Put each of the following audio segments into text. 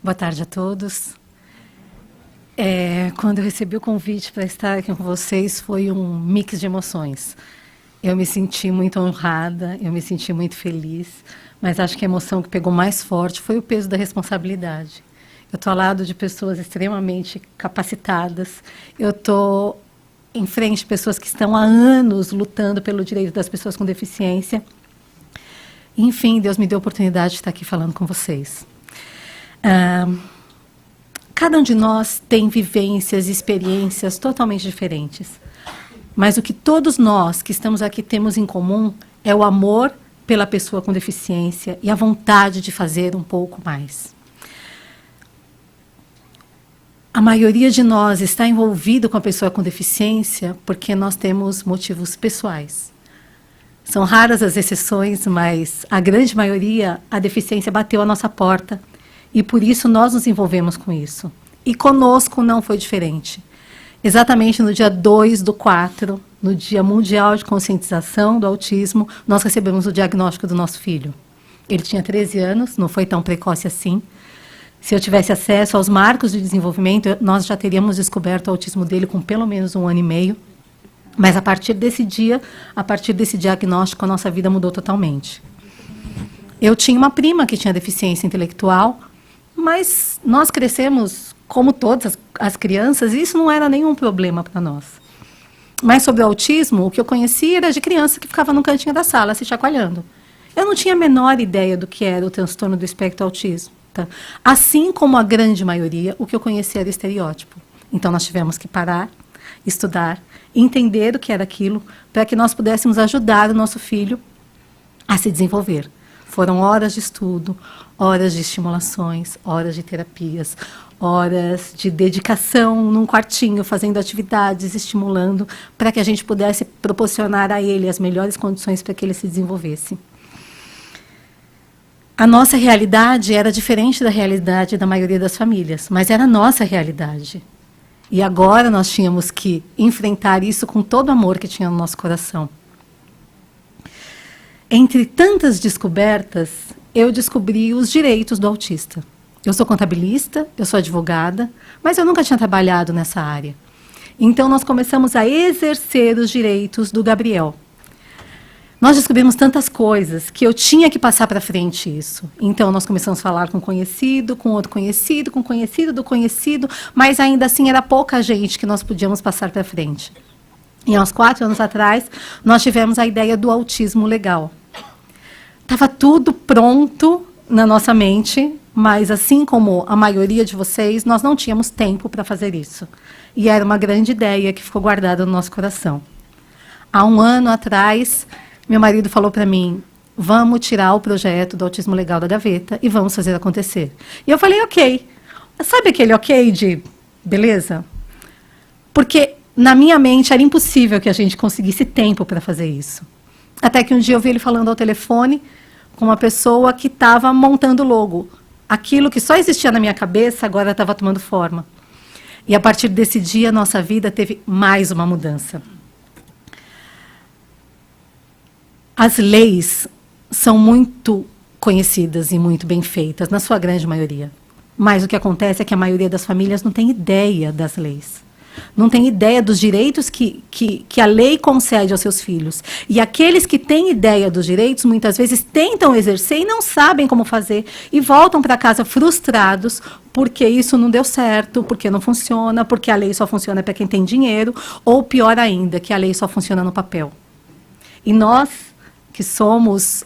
Boa tarde a todos. Quando eu recebi o convite para estar aqui com vocês, foi um mix de emoções. Eu me senti muito honrada, eu me senti muito feliz, mas acho que a emoção que pegou mais forte foi o peso da responsabilidade. Eu estou ao lado de pessoas extremamente capacitadas, eu estou em frente de pessoas que estão há anos lutando pelo direito das pessoas com deficiência. Enfim, Deus me deu a oportunidade de estar aqui falando com vocês. Cada um de nós tem vivências e experiências totalmente diferentes. Mas o que todos nós que estamos aqui temos em comum é o amor pela pessoa com deficiência e a vontade de fazer um pouco mais. A maioria de nós está envolvido com a pessoa com deficiência porque nós temos motivos pessoais. São raras as exceções, mas a grande maioria, a deficiência bateu a nossa porta e por isso nós nos envolvemos com isso. E conosco não foi diferente. Exatamente no dia 2/4, no Dia Mundial de Conscientização do Autismo, nós recebemos o diagnóstico do nosso filho. Ele tinha 13 anos, não foi tão precoce assim. Se eu tivesse acesso aos marcos de desenvolvimento, nós já teríamos descoberto o autismo dele com pelo menos 1 ano e meio. Mas a partir desse dia, a partir desse diagnóstico, a nossa vida mudou totalmente. Eu tinha uma prima que tinha deficiência intelectual, mas nós crescemos como todas as crianças e isso não era nenhum problema para nós. Mas sobre o autismo, o que eu conhecia era de criança que ficava no cantinho da sala se chacoalhando. Eu não tinha a menor ideia do que era o transtorno do espectro autista. Assim como a grande maioria, o que eu conhecia era estereótipo. Então nós tivemos que parar, estudar, entender o que era aquilo, para que nós pudéssemos ajudar o nosso filho a se desenvolver. Foram horas de estudo, horas de estimulações, horas de terapias, horas de dedicação num quartinho, fazendo atividades, estimulando, para que a gente pudesse proporcionar a ele as melhores condições para que ele se desenvolvesse. A nossa realidade era diferente da realidade da maioria das famílias, mas era a nossa realidade. E agora nós tínhamos que enfrentar isso com todo o amor que tinha no nosso coração. Entre tantas descobertas, eu descobri os direitos do autista. Eu sou contabilista, eu sou advogada, mas eu nunca tinha trabalhado nessa área. Então nós começamos a exercer os direitos do Gabriel. Nós descobrimos tantas coisas que eu tinha que passar para frente isso. Então, nós começamos a falar com um conhecido, com outro conhecido, com conhecido do conhecido, mas ainda assim era pouca gente que nós podíamos passar para frente. E há uns 4 anos atrás, nós tivemos a ideia do autismo legal. Estava tudo pronto na nossa mente, mas assim como a maioria de vocês, nós não tínhamos tempo para fazer isso. E era uma grande ideia que ficou guardada no nosso coração. Há 1 ano atrás, meu marido falou para mim, vamos tirar o projeto do autismo legal da gaveta e vamos fazer acontecer. E eu falei, ok. Sabe aquele ok de beleza? Porque na minha mente era impossível que a gente conseguisse tempo para fazer isso. Até que um dia eu vi ele falando ao telefone com uma pessoa que estava montando o logo. Aquilo que só existia na minha cabeça agora estava tomando forma. E a partir desse dia, nossa vida teve mais uma mudança. As leis são muito conhecidas e muito bem feitas, na sua grande maioria. Mas o que acontece é que a maioria das famílias não tem ideia das leis. Não tem ideia dos direitos que a lei concede aos seus filhos. E aqueles que têm ideia dos direitos, muitas vezes tentam exercer e não sabem como fazer. E voltam para casa frustrados porque isso não deu certo, porque não funciona, porque a lei só funciona para quem tem dinheiro, ou pior ainda, que a lei só funciona no papel. E nós, que somos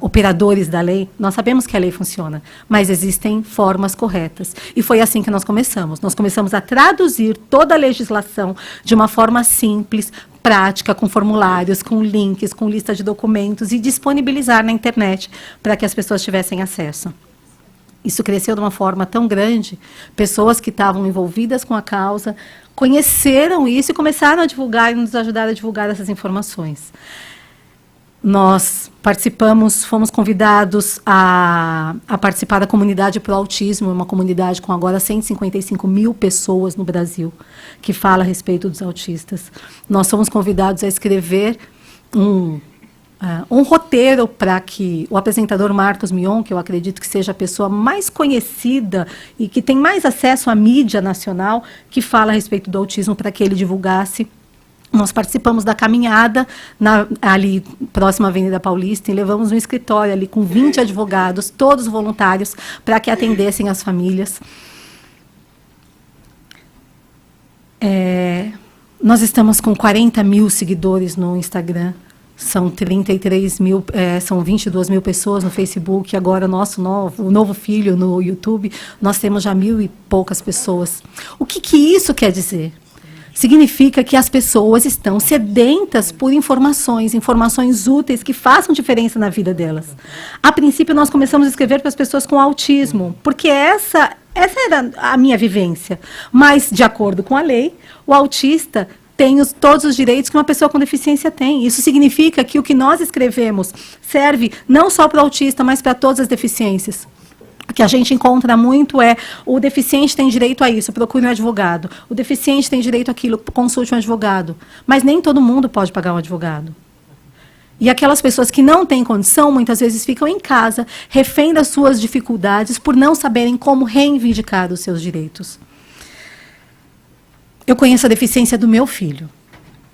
operadores da lei, nós sabemos que a lei funciona, mas existem formas corretas. E foi assim que nós começamos. Nós começamos a traduzir toda a legislação de uma forma simples, prática, com formulários, com links, com lista de documentos e disponibilizar na internet para que as pessoas tivessem acesso. Isso cresceu de uma forma tão grande, pessoas que estavam envolvidas com a causa conheceram isso e começaram a divulgar e nos ajudar a divulgar essas informações. Nós participamos, fomos convidados a participar da comunidade pro autismo, uma comunidade com agora 155 mil pessoas no Brasil, que fala a respeito dos autistas. Nós fomos convidados a escrever um roteiro para que o apresentador Marcos Mion, que eu acredito que seja a pessoa mais conhecida e que tem mais acesso à mídia nacional, que fala a respeito do autismo, para que ele divulgasse. Nós participamos da caminhada ali próxima à Avenida Paulista e levamos um escritório ali com 20 advogados, todos voluntários, para que atendessem as famílias. Nós estamos com 40 mil seguidores no Instagram, são 33 mil, são 22 mil pessoas no Facebook, agora o novo filho no YouTube, nós temos já 1.000 e poucas pessoas. O que isso quer dizer? Significa que as pessoas estão sedentas por informações úteis que façam diferença na vida delas. A princípio, nós começamos a escrever para as pessoas com autismo, porque essa era a minha vivência. Mas, de acordo com a lei, o autista tem todos os direitos que uma pessoa com deficiência tem. Isso significa que o que nós escrevemos serve não só para o autista, mas para todas as deficiências. O que a gente encontra muito o deficiente tem direito a isso, procure um advogado. O deficiente tem direito àquilo, consulte um advogado. Mas nem todo mundo pode pagar um advogado. E aquelas pessoas que não têm condição, muitas vezes ficam em casa, refém das suas dificuldades, por não saberem como reivindicar os seus direitos. Eu conheço a deficiência do meu filho,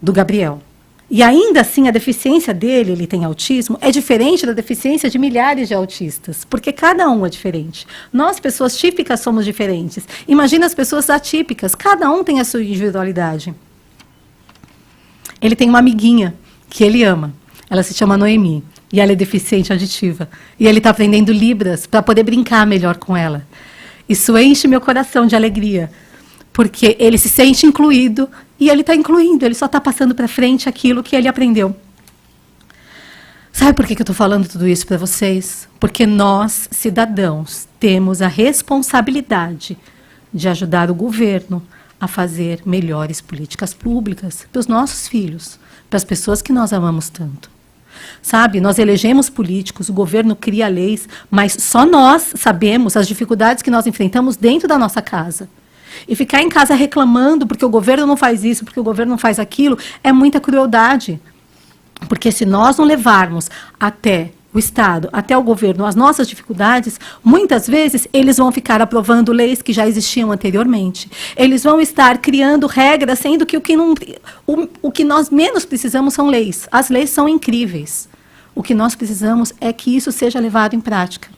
do Gabriel. E ainda assim, a deficiência dele, ele tem autismo, é diferente da deficiência de milhares de autistas, porque cada um é diferente. Nós, pessoas típicas, somos diferentes. Imagina as pessoas atípicas, cada um tem a sua individualidade. Ele tem uma amiguinha que ele ama, ela se chama Noemi, e ela é deficiente auditiva. E ele está aprendendo Libras para poder brincar melhor com ela. Isso enche meu coração de alegria, porque ele se sente incluído, e ele está incluindo, ele só está passando para frente aquilo que ele aprendeu. Sabe por que eu estou falando tudo isso para vocês? Porque nós, cidadãos, temos a responsabilidade de ajudar o governo a fazer melhores políticas públicas para os nossos filhos, para as pessoas que nós amamos tanto. Sabe, nós elegemos políticos, o governo cria leis, mas só nós sabemos as dificuldades que nós enfrentamos dentro da nossa casa. E ficar em casa reclamando porque o governo não faz isso, porque o governo não faz aquilo, é muita crueldade. Porque se nós não levarmos até o Estado, até o governo, as nossas dificuldades, muitas vezes eles vão ficar aprovando leis que já existiam anteriormente. Eles vão estar criando regras, sendo que o que nós menos precisamos são leis. As leis são incríveis. O que nós precisamos é que isso seja levado em prática.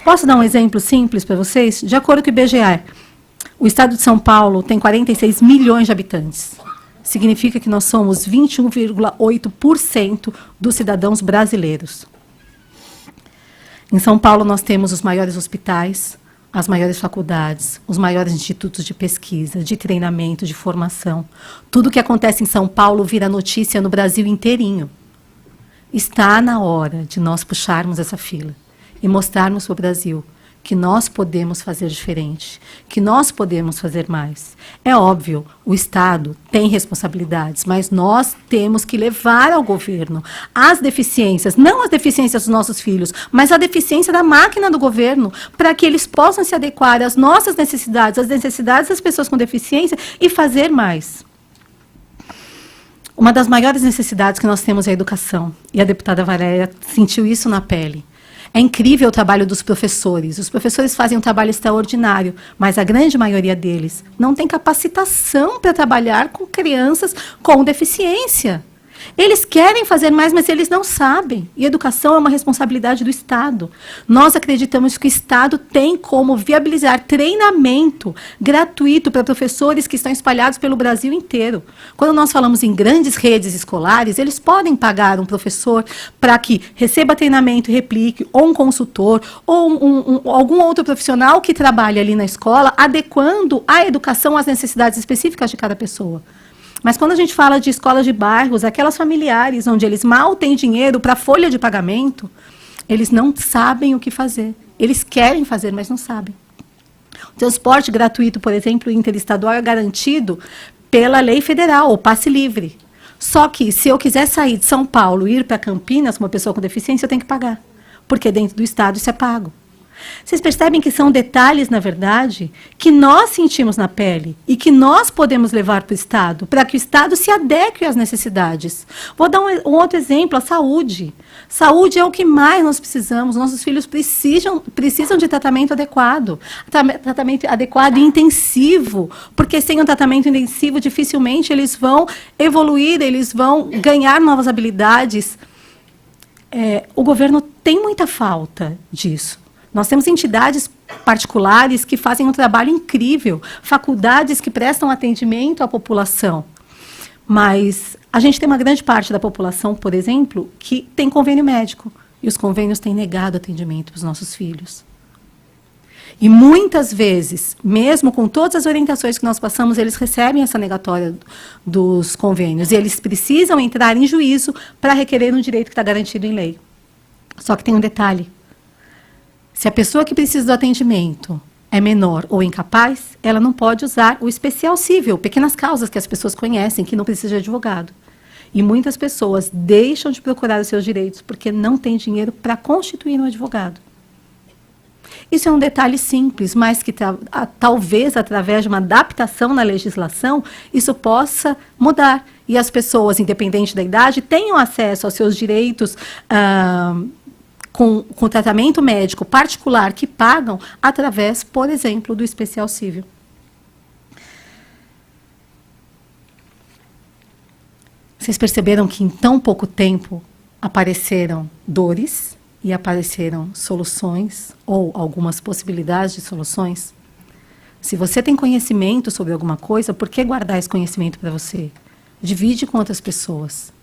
Posso dar um exemplo simples para vocês? De acordo com o IBGE, o estado de São Paulo tem 46 milhões de habitantes. Significa que nós somos 21,8% dos cidadãos brasileiros. Em São Paulo, nós temos os maiores hospitais, as maiores faculdades, os maiores institutos de pesquisa, de treinamento, de formação. Tudo que acontece em São Paulo vira notícia no Brasil inteirinho. Está na hora de nós puxarmos essa fila e mostrarmos para o Brasil que nós podemos fazer diferente, que nós podemos fazer mais. É óbvio, o Estado tem responsabilidades, mas nós temos que levar ao governo as deficiências, não as deficiências dos nossos filhos, mas a deficiência da máquina do governo, para que eles possam se adequar às nossas necessidades, às necessidades das pessoas com deficiência e fazer mais. Uma das maiores necessidades que nós temos é a educação, e a deputada Valéria sentiu isso na pele. É incrível o trabalho dos professores. Os professores fazem um trabalho extraordinário, mas a grande maioria deles não tem capacitação para trabalhar com crianças com deficiência. Eles querem fazer mais, mas eles não sabem. E educação é uma responsabilidade do Estado. Nós acreditamos que o Estado tem como viabilizar treinamento gratuito para professores que estão espalhados pelo Brasil inteiro. Quando nós falamos em grandes redes escolares, eles podem pagar um professor para que receba treinamento e replique, ou um consultor, ou algum outro profissional que trabalhe ali na escola, adequando a educação às necessidades específicas de cada pessoa. Mas quando a gente fala de escolas de bairros, aquelas familiares onde eles mal têm dinheiro para a folha de pagamento, eles não sabem o que fazer. Eles querem fazer, mas não sabem. O transporte gratuito, por exemplo, interestadual é garantido pela lei federal, o passe livre. Só que, se eu quiser sair de São Paulo e ir para Campinas, uma pessoa com deficiência, eu tenho que pagar. Porque dentro do Estado isso é pago. Vocês percebem que são detalhes, na verdade, que nós sentimos na pele e que nós podemos levar para o Estado, para que o Estado se adeque às necessidades. Vou dar um outro exemplo, a saúde. Saúde é o que mais nós precisamos. Nossos filhos precisam de tratamento adequado. Tratamento adequado e intensivo, porque sem um tratamento intensivo, dificilmente eles vão evoluir, eles vão ganhar novas habilidades. O governo tem muita falta disso. Nós temos entidades particulares que fazem um trabalho incrível, faculdades que prestam atendimento à população. Mas a gente tem uma grande parte da população, por exemplo, que tem convênio médico. E os convênios têm negado atendimento para os nossos filhos. E muitas vezes, mesmo com todas as orientações que nós passamos, eles recebem essa negatória dos convênios. E eles precisam entrar em juízo para requerer um direito que está garantido em lei. Só que tem um detalhe. Se a pessoa que precisa do atendimento é menor ou incapaz, ela não pode usar o especial cível, pequenas causas que as pessoas conhecem, que não precisa de advogado. E muitas pessoas deixam de procurar os seus direitos porque não têm dinheiro para constituir um advogado. Isso é um detalhe simples, mas que talvez, através de uma adaptação na legislação, isso possa mudar. E as pessoas, independente da idade, tenham acesso aos seus direitos com tratamento médico particular que pagam através, por exemplo, do especial cível. Vocês perceberam que em tão pouco tempo apareceram dores e apareceram soluções ou algumas possibilidades de soluções? Se você tem conhecimento sobre alguma coisa, por que guardar esse conhecimento para você? Divide com outras pessoas.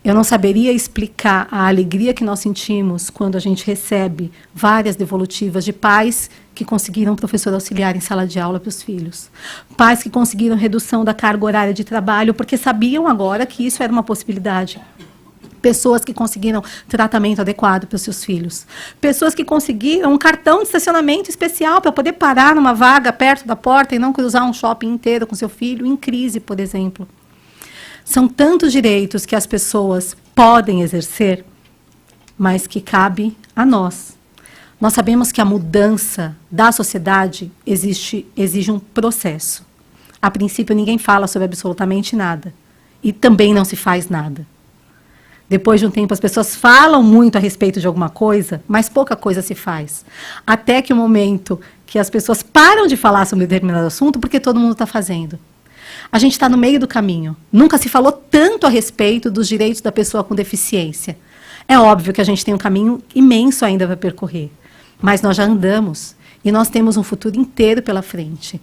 Eu não saberia explicar a alegria que nós sentimos quando a gente recebe várias devolutivas de pais que conseguiram professor auxiliar em sala de aula para os filhos. Pais que conseguiram redução da carga horária de trabalho porque sabiam agora que isso era uma possibilidade. Pessoas que conseguiram tratamento adequado para os seus filhos. Pessoas que conseguiram um cartão de estacionamento especial para poder parar numa vaga perto da porta e não cruzar um shopping inteiro com seu filho em crise, por exemplo. São tantos direitos que as pessoas podem exercer, mas que cabe a nós. Nós sabemos que a mudança da sociedade exige um processo. A princípio, ninguém fala sobre absolutamente nada. E também não se faz nada. Depois de um tempo, as pessoas falam muito a respeito de alguma coisa, mas pouca coisa se faz. Até que o momento que as pessoas param de falar sobre determinado assunto, porque todo mundo está fazendo. A gente está no meio do caminho. Nunca se falou tanto a respeito dos direitos da pessoa com deficiência. É óbvio que a gente tem um caminho imenso ainda para percorrer. Mas nós já andamos e nós temos um futuro inteiro pela frente.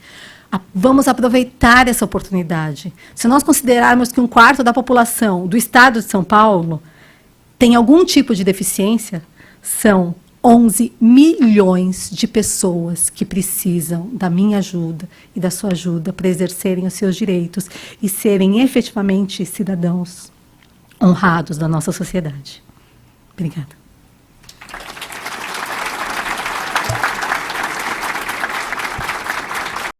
Vamos aproveitar essa oportunidade. Se nós considerarmos que 1/4 da população do estado de São Paulo tem algum tipo de deficiência, são 11 milhões de pessoas que precisam da minha ajuda e da sua ajuda para exercerem os seus direitos e serem efetivamente cidadãos honrados da nossa sociedade. Obrigada.